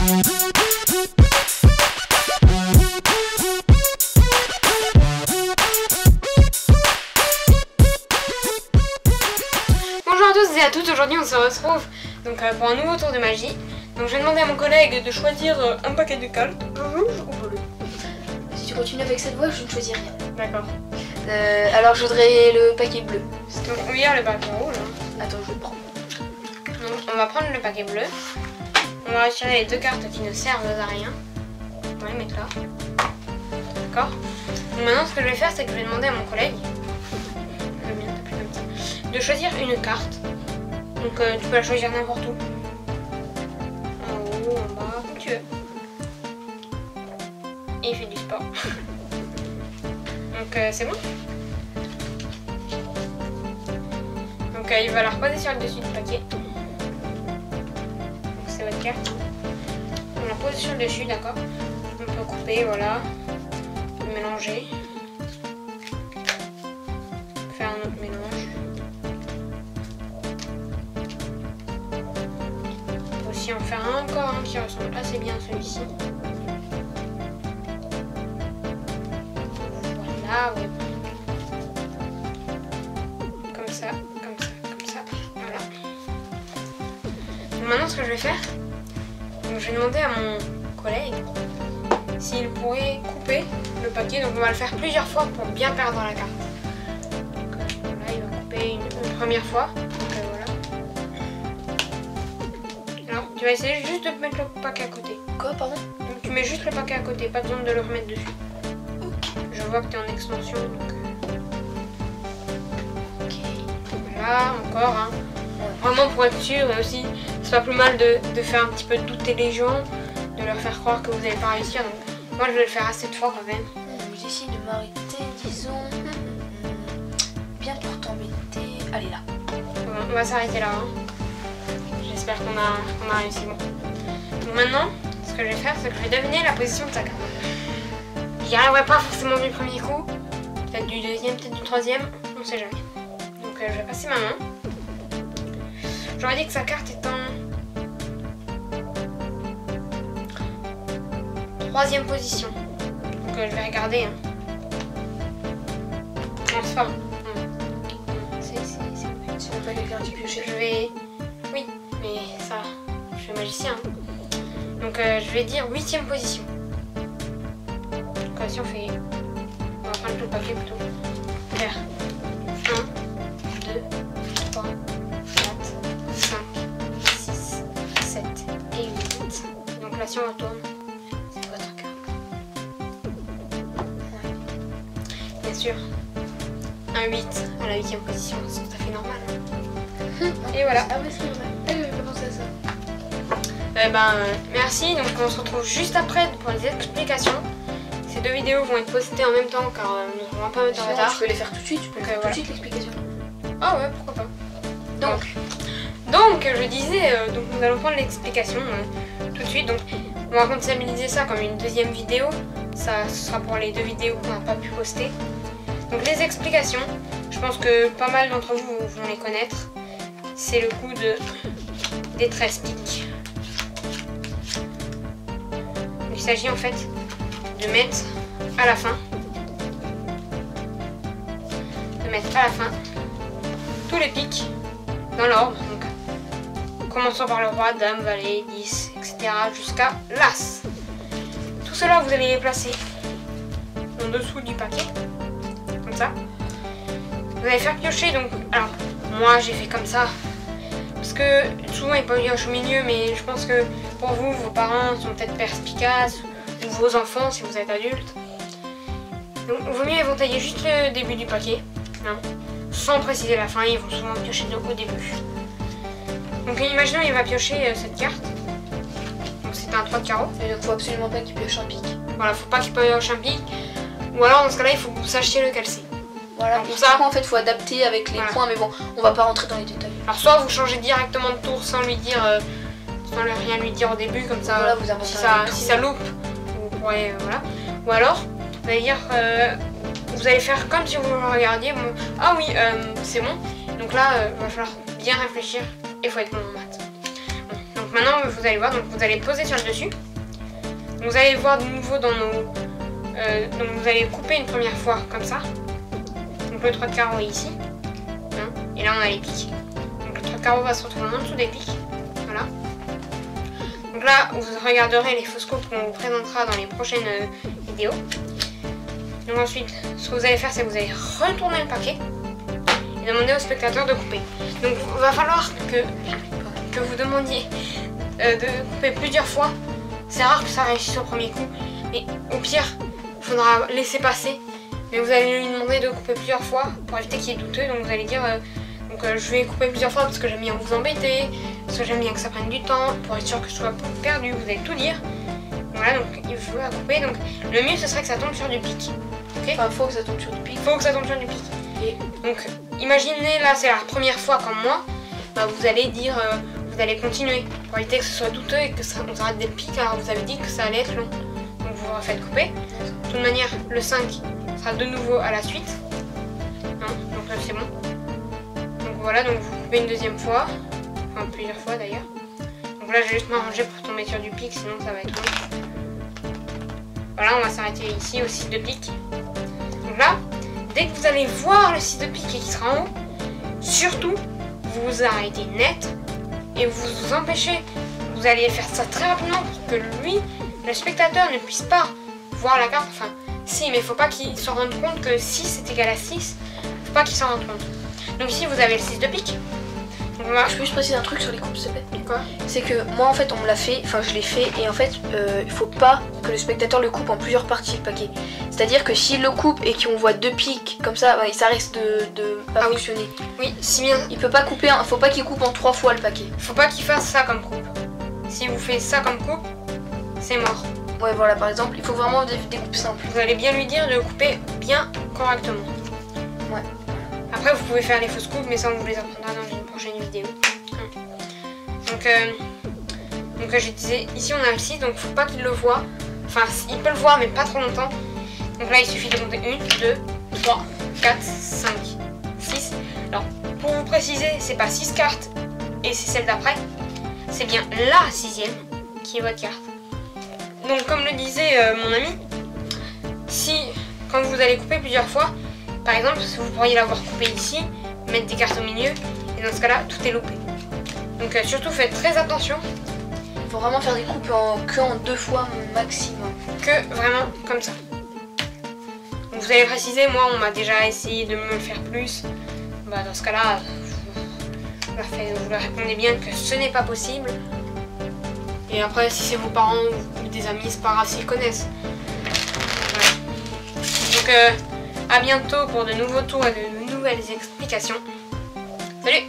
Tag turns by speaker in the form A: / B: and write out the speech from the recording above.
A: Bonjour à tous et à toutes, aujourd'hui on se retrouve donc, pour un nouveau tour de magie. Donc je vais demander à mon collègue de choisir un paquet de cartes, rouge ou bleu.
B: Si tu continues avec cette voie, je ne choisis rien.
A: D'accord.
B: Alors je voudrais le paquet bleu.
A: Donc oui, il y a le paquet rouge. Hein.
B: Attends, je le prends.
A: Donc on va prendre le paquet bleu. On va retirer les deux cartes qui ne servent à rien. On va les mettre là. D'accord. Donc maintenant ce que je vais faire, c'est que je vais demander à mon collègue, je vais bien t'appeler comme ça, de choisir une carte. Donc tu peux la choisir n'importe où. En haut, en bas, comme tu veux. Et il fait du sport. Donc c'est bon. Donc il va la reposer sur le dessus du paquet. Donc c'est votre carte. On la pose sur le dessus, d'accord. On peut couper, voilà. On peut mélanger. Faire un autre mélange. On peut aussi en faire encore un qui ressemble assez bien à celui-ci. Voilà, oui. Comme ça, comme ça, comme ça. Voilà. Donc maintenant, ce que je vais faire, donc, je vais demander à mon collègue s'il pourrait couper le paquet. Donc on va le faire plusieurs fois pour bien perdre la carte. Donc là, il va couper une première fois. Donc voilà. Alors, tu vas essayer juste de mettre le paquet à côté.
B: Quoi, pardon?
A: Donc tu mets juste le paquet à côté, pas besoin de le remettre dessus. Je vois que tu es en extension, donc...
B: Ok.
A: Voilà, encore, hein. Vraiment pour être sûr, et aussi, c'est pas plus mal de faire un petit peu douter les gens, de leur faire croire que vous n'allez pas réussir. Donc moi, je vais le faire assez de fois quand même.
B: J'essaie de m'arrêter, disons... Bien pour t'embêter... Allez, là.
A: Bon, on va s'arrêter là, hein. J'espère qu'on a réussi. Bon. Donc maintenant, ce que je vais faire, c'est que je vais deviner la position de ta carte. J'y arriverai pas forcément du premier coup, peut-être du deuxième, peut-être du troisième, on sait jamais. Donc je vais passer ma main. J'aurais dit que sa carte est en troisième position. Donc je vais regarder. Hein. Non, c'est pas bon.
B: C'est même pas quelqu'un qui pioche.
A: Je vais... Oui, mais ça, je suis magicien. Hein. Donc je vais dire 8e position. Si on fait... On va prendre tout le paquet plutôt. Faire 1, 2, 3, 4, 5, 6, 7 et 8. Donc là si on retourne, c'est votre carte. Ouais. Bien sûr, un 8 à la 8e position, c'est tout à fait normal. Et voilà.
B: Ah ouais, c'est normal. Ah, j'avais pas pensé à ça.
A: Merci, donc on se retrouve juste après pour les explications. Ces deux vidéos vont être postées en même temps car nous n'aurons pas mettre en retard.
B: Tu peux les faire tout de suite, tu peux faire tout de suite l'explication.
A: Ah ouais, pourquoi pas. Donc je disais, donc nous allons prendre l'explication tout de suite. Donc on va comptabiliser ça comme une deuxième vidéo. Ça ce sera pour les deux vidéos qu'on n'a pas pu poster. Donc les explications, je pense que pas mal d'entre vous vont les connaître. C'est le coup des 13 piques. Il s'agit en fait de mettre à la fin, tous les pics dans l'ordre, donc commençant par le roi, dame, valet, 10, etc. jusqu'à l'as. Tout cela vous allez les placer en dessous du paquet, comme ça. Vous allez faire piocher, donc alors moi j'ai fait comme ça parce que souvent ils piochent au milieu, mais je pense que pour vous, vos parents sont peut-être perspicaces, ou vos enfants si vous êtes adulte. Donc il vaut mieux éventailler juste le début du paquet, hein, sans préciser la fin. Ils vont souvent piocher au début. Donc imaginons il va piocher cette carte. Donc c'est un 3 de carreau.
B: Et donc faut absolument pas qu'il pioche un pic.
A: Voilà, faut pas qu'il pioche un pic. Ou alors dans ce cas-là il faut que vous sachiez lequel c'est.
B: Voilà, pour ça en fait faut adapter avec les points, mais bon, on va pas rentrer dans les détails.
A: Alors soit vous changez directement de tour sans lui dire, sans rien lui dire au début, comme ça,
B: voilà, vous
A: si ça loupe, vous pourrez, voilà. Ou alors, vous allez dire, vous allez faire comme si vous le regardiez. Bon, ah oui, c'est bon. Donc là, il va falloir bien réfléchir et il faut être bon en maths. Bon, donc Donc maintenant vous allez voir, donc vous allez poser sur le dessus. Vous allez voir de nouveau dans nos... donc vous allez couper une première fois comme ça. Donc le 3 de carreau est ici. Hein, et là on a les pics. Donc le 3 de carreau va se retrouver en dessous des pics. Voilà. Donc là vous regarderez les faux scopes qu'on vous présentera dans les prochaines vidéos. Donc ensuite ce que vous allez faire c'est que vous allez retourner le paquet et demander au spectateur de couper. Donc il va falloir que vous demandiez de couper plusieurs fois. C'est rare que ça réussisse au premier coup, mais au pire, il faudra laisser passer. Mais vous allez lui demander de couper plusieurs fois pour éviter qu'il y ait douteux. Donc vous allez dire, je vais couper plusieurs fois parce que j'aime bien vous embêter, parce que j'aime bien que ça prenne du temps, pour être sûr que je sois pas perdu. Vous allez tout dire. Voilà, donc il faut la couper. Donc le mieux, ce serait que ça tombe sur du pic. Okay,
B: enfin, faut que ça tombe sur du pic.
A: Faut que ça tombe sur du pic. Et donc, imaginez, là, c'est la première fois comme moi. Bah, vous allez dire, vous allez continuer pour éviter que ce soit douteux et que ça on s'arrête des pics. Alors vous avez dit que ça allait être long. Donc vous refaites couper. De toute manière, le 5 sera de nouveau à la suite. Hein, donc là, c'est bon. Donc voilà, donc vous coupez une deuxième fois. Enfin, plusieurs fois d'ailleurs. Donc là, je vais juste m'arranger pour tomber sur du pic, sinon ça va être long. Voilà, on va s'arrêter ici au 6 de pique. Donc là, dès que vous allez voir le 6 de pique et qui sera en haut, surtout, vous vous arrêtez net et vous vous empêchez. Vous allez faire ça très rapidement pour que lui, le spectateur, ne puisse pas voir la carte. Enfin, si, mais il ne faut pas qu'il se rende compte que 6 est égal à 6. Il ne faut pas qu'il s'en rende compte. Donc ici, vous avez le 6 de pique.
B: Je peux juste préciser un truc sur les coupes, s'il te plaît.
A: Quoi? C'est
B: que moi en fait on me l'a fait, enfin je l'ai fait et en fait il faut pas que le spectateur le coupe en plusieurs parties le paquet. C'est-à-dire que s'il le coupe et qu'on voit deux pics comme ça, ça risque de pas fonctionner.
A: Oui, si bien.
B: Il peut pas couper, faut pas qu'il coupe en 3 fois le paquet.
A: Faut pas qu'il fasse ça comme coupe. Si vous faites ça comme coupe, c'est mort.
B: Ouais voilà, par exemple, il faut vraiment des coupes simples.
A: Vous allez bien lui dire de couper bien correctement.
B: Ouais.
A: Après vous pouvez faire les fausses coupes, mais ça on vous les apprendra dans une prochaine vidéo. Donc je disais, ici on a le 6, donc faut pas qu'il le voit. Enfin il peut le voir mais pas trop longtemps. Donc là il suffit de compter 1, 2, 3, 4, 5, 6. Alors pour vous préciser, c'est pas 6 cartes et c'est celle d'après. C'est bien la 6e qui est votre carte. Donc comme le disait mon ami, si quand vous allez couper plusieurs fois, par exemple vous pourriez l'avoir coupé ici, mettre des cartes au milieu et dans ce cas là tout est loupé. Donc surtout faites très attention.
B: Il faut vraiment faire des coupes que en 2 fois maximum.
A: Que vraiment comme ça. Donc, vous allez préciser, moi on m'a déjà essayé de me le faire plus. Bah, dans ce cas là, vous leur répondez bien que ce n'est pas possible. Et après si c'est vos parents ou des amis, c'est pas grave s'ils connaissent. Voilà. Donc à bientôt pour de nouveaux tours et de nouvelles explications. Salut!